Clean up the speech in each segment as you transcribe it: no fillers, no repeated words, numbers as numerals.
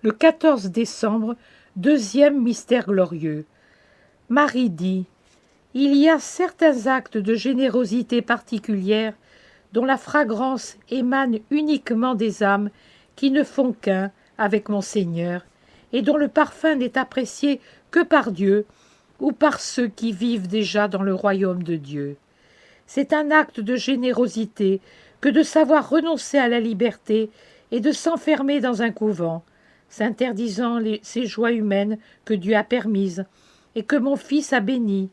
le 14 décembre, deuxième mystère glorieux. Marie dit « Il y a certains actes de générosité particulière dont la fragrance émane uniquement des âmes qui ne font qu'un avec mon Seigneur, et dont le parfum n'est apprécié que par Dieu ou par ceux qui vivent déjà dans le royaume de Dieu. C'est un acte de générosité que de savoir renoncer à la liberté et de s'enfermer dans un couvent, s'interdisant ces joies humaines que Dieu a permises et que mon Fils a bénies,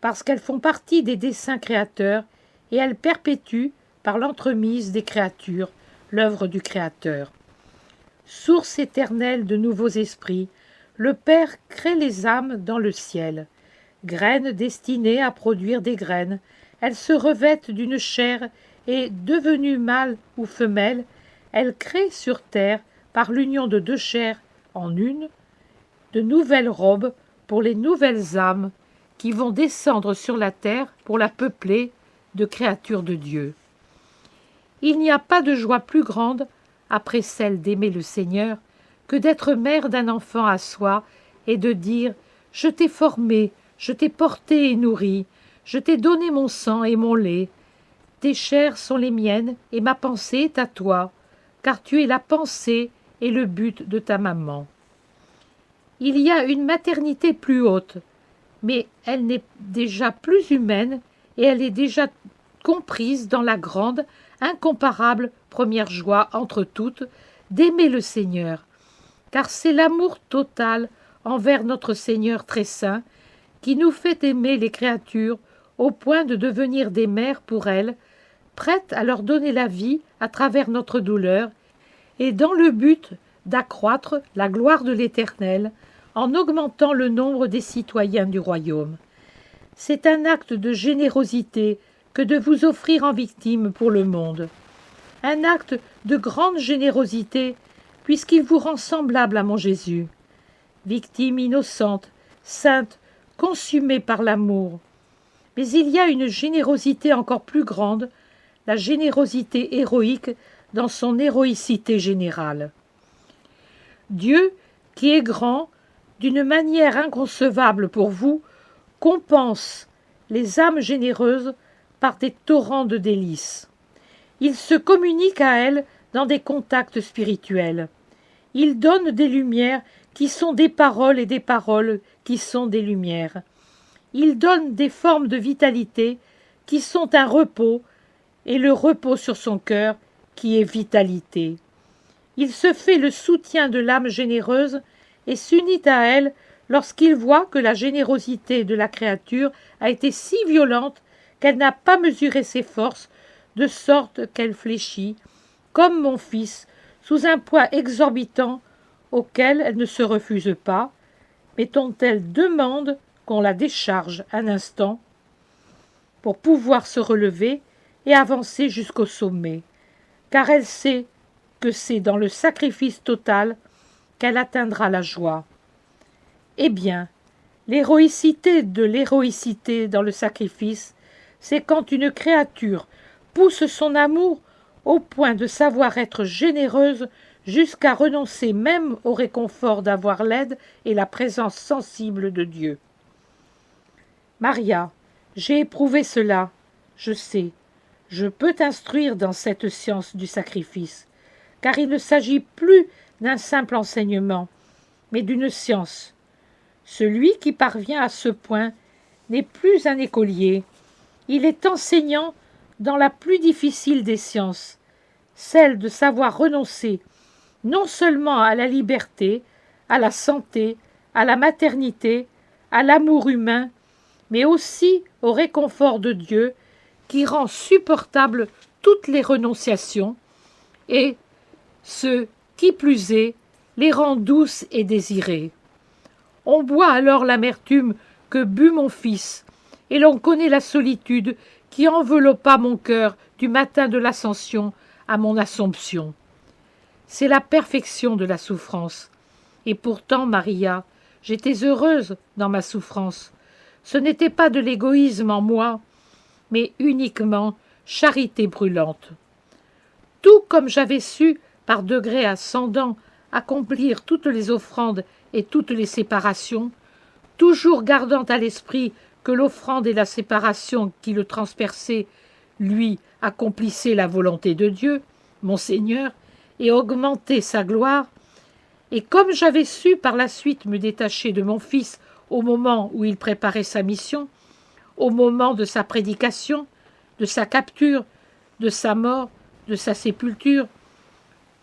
parce qu'elles font partie des desseins créateurs et elles perpétuent, par l'entremise des créatures, l'œuvre du Créateur. Source éternelle de nouveaux esprits, le Père crée les âmes dans le ciel. Graines destinées à produire des graines, elles se revêtent d'une chair et, devenues mâles ou femelles, elles créent sur terre, par l'union de deux chairs en une, de nouvelles robes pour les nouvelles âmes qui vont descendre sur la terre pour la peupler de créatures de Dieu. Il n'y a pas de joie plus grande, après celle d'aimer le Seigneur, que d'être mère d'un enfant à soi et de dire « Je t'ai formé, je t'ai porté et nourri, je t'ai donné mon sang et mon lait. Tes chairs sont les miennes et ma pensée est à toi, car tu es la pensée et le but de ta maman. » Il y a une maternité plus haute, mais elle n'est déjà plus humaine et elle est déjà comprise dans la grande, incomparable première joie entre toutes d'aimer le Seigneur, car c'est l'amour total envers notre Seigneur très saint qui nous fait aimer les créatures au point de devenir des mères pour elles, prêtes à leur donner la vie à travers notre douleur, et dans le but d'accroître la gloire de l'Éternel en augmentant le nombre des citoyens du royaume. C'est un acte de générosité que de vous offrir en victime pour le monde. Un acte de grande générosité, puisqu'il vous rend semblable à mon Jésus. Victime innocente, sainte, consumée par l'amour. Mais il y a une générosité encore plus grande, la générosité héroïque dans son héroïcité générale. Dieu, qui est grand, d'une manière inconcevable pour vous, compense les âmes généreuses par des torrents de délices. Il se communique à elles dans des contacts spirituels. Il donne des lumières qui sont des paroles et des paroles qui sont des lumières. Il donne des formes de vitalité qui sont un repos et le repos sur son cœur qui est vitalité. Il se fait le soutien de l'âme généreuse et s'unit à elle lorsqu'il voit que la générosité de la créature a été si violente qu'elle n'a pas mesuré ses forces, de sorte qu'elle fléchit, comme mon fils, sous un poids exorbitant auquel elle ne se refuse pas, mais dont elle demande qu'on la décharge un instant pour pouvoir se relever et avancer jusqu'au sommet, car elle sait que c'est dans le sacrifice total qu'elle atteindra la joie. Eh bien, l'héroïcité de l'héroïcité dans le sacrifice, c'est quand une créature pousse son amour au point de savoir être généreuse jusqu'à renoncer même au réconfort d'avoir l'aide et la présence sensible de Dieu. Maria, j'ai éprouvé cela, je sais, je peux t'instruire dans cette science du sacrifice, car il ne s'agit plus d'un simple enseignement, mais d'une science. Celui qui parvient à ce point n'est plus un écolier, il est enseignant dans la plus difficile des sciences, celle de savoir renoncer non seulement à la liberté, à la santé, à la maternité, à l'amour humain, mais aussi au réconfort de Dieu qui rend supportables toutes les renonciations et, ce qui plus est, les rend douces et désirées. On boit alors l'amertume que but mon fils, et l'on connaît la solitude qui enveloppa mon cœur du matin de l'Ascension à mon Assomption. C'est la perfection de la souffrance. Et pourtant, Maria, j'étais heureuse dans ma souffrance. Ce n'était pas de l'égoïsme en moi, mais uniquement charité brûlante. Tout comme j'avais su, par degrés ascendants, accomplir toutes les offrandes et toutes les séparations, toujours gardant à l'esprit que l'offrande et la séparation qui le transperçaient, lui, accomplissaient la volonté de Dieu, mon Seigneur, et augmentaient sa gloire, et comme j'avais su par la suite me détacher de mon Fils au moment où il préparait sa mission, au moment de sa prédication, de sa capture, de sa mort, de sa sépulture,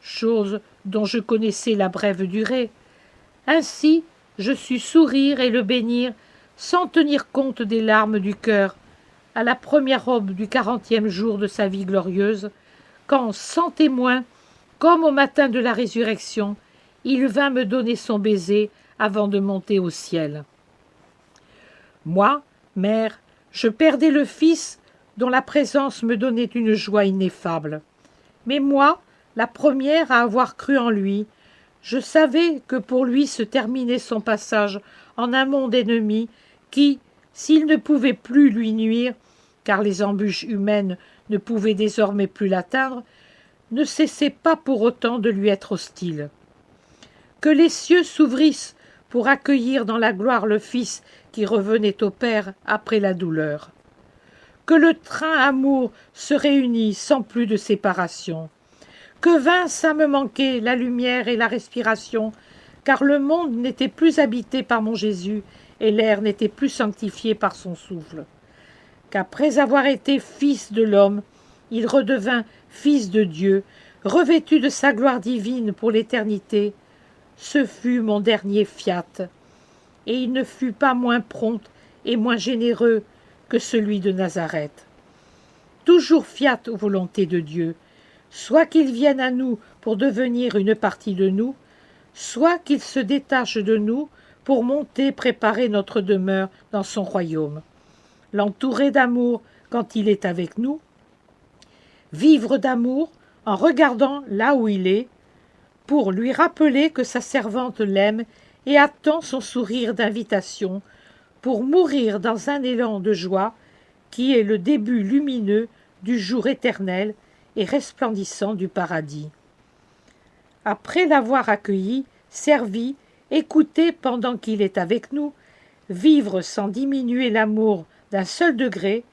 chose dont je connaissais la brève durée, ainsi je sus sourire et le bénir sans tenir compte des larmes du cœur, à la première aube du 40e jour de sa vie glorieuse, quand, sans témoin, comme au matin de la résurrection, il vint me donner son baiser avant de monter au ciel. Moi, mère, je perdais le Fils dont la présence me donnait une joie ineffable. Mais moi, la première à avoir cru en lui, je savais que pour lui se terminait son passage en un monde ennemi qui, s'il ne pouvait plus lui nuire, car les embûches humaines ne pouvaient désormais plus l'atteindre, ne cessait pas pour autant de lui être hostile. Que les cieux s'ouvrissent pour accueillir dans la gloire le Fils qui revenait au Père après la douleur. Que le train amour se réunit sans plus de séparation. Que vinssent à me manquer la lumière et la respiration, car le monde n'était plus habité par mon Jésus et l'air n'était plus sanctifié par son souffle. Qu'après avoir été fils de l'homme, il redevint fils de Dieu, revêtu de sa gloire divine pour l'éternité. Ce fut mon dernier fiat, et il ne fut pas moins prompt et moins généreux que celui de Nazareth. Toujours fiat aux volontés de Dieu, soit qu'il vienne à nous pour devenir une partie de nous, soit qu'il se détache de nous pour monter préparer notre demeure dans son royaume. L'entourer d'amour quand il est avec nous, vivre d'amour en regardant là où il est, pour lui rappeler que sa servante l'aime et attend son sourire d'invitation, pour mourir dans un élan de joie qui est le début lumineux du jour éternel et resplendissant du paradis. Après l'avoir accueilli, servi, écouté pendant qu'il est avec nous, vivre sans diminuer l'amour d'un seul degré,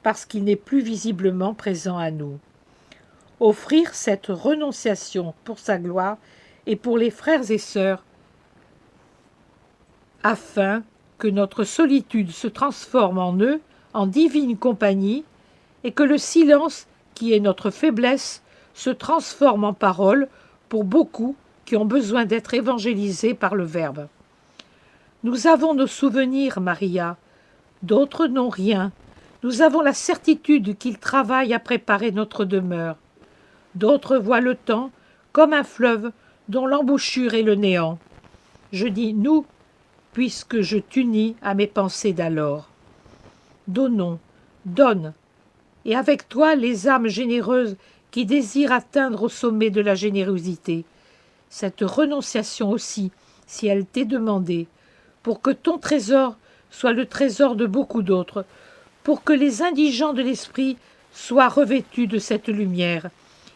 parce qu'il n'est plus visiblement présent à nous. Offrir cette renonciation pour sa gloire et pour les frères et sœurs, afin que notre solitude se transforme en eux, en divine compagnie, et que le silence, qui est notre faiblesse, se transforme en parole pour beaucoup qui ont besoin d'être évangélisés par le Verbe. Nous avons nos souvenirs, Maria, d'autres n'ont rien. Nous avons la certitude qu'il travaille à préparer notre demeure. D'autres voient le temps comme un fleuve dont l'embouchure est le néant. Je dis « nous » puisque je t'unis à mes pensées d'alors. Donnons, donne, et avec toi les âmes généreuses qui désirent atteindre au sommet de la générosité. Cette renonciation aussi, si elle t'est demandée, pour que ton trésor soit le trésor de beaucoup d'autres, pour que les indigents de l'esprit soient revêtus de cette lumière,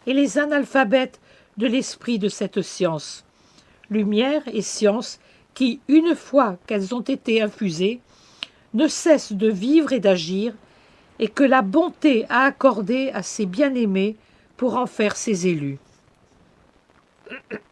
et les analphabètes de l'esprit de cette science. Lumière et science qui, une fois qu'elles ont été infusées, ne cessent de vivre et d'agir, et que la bonté a accordé à ses bien-aimés pour en faire ses élus.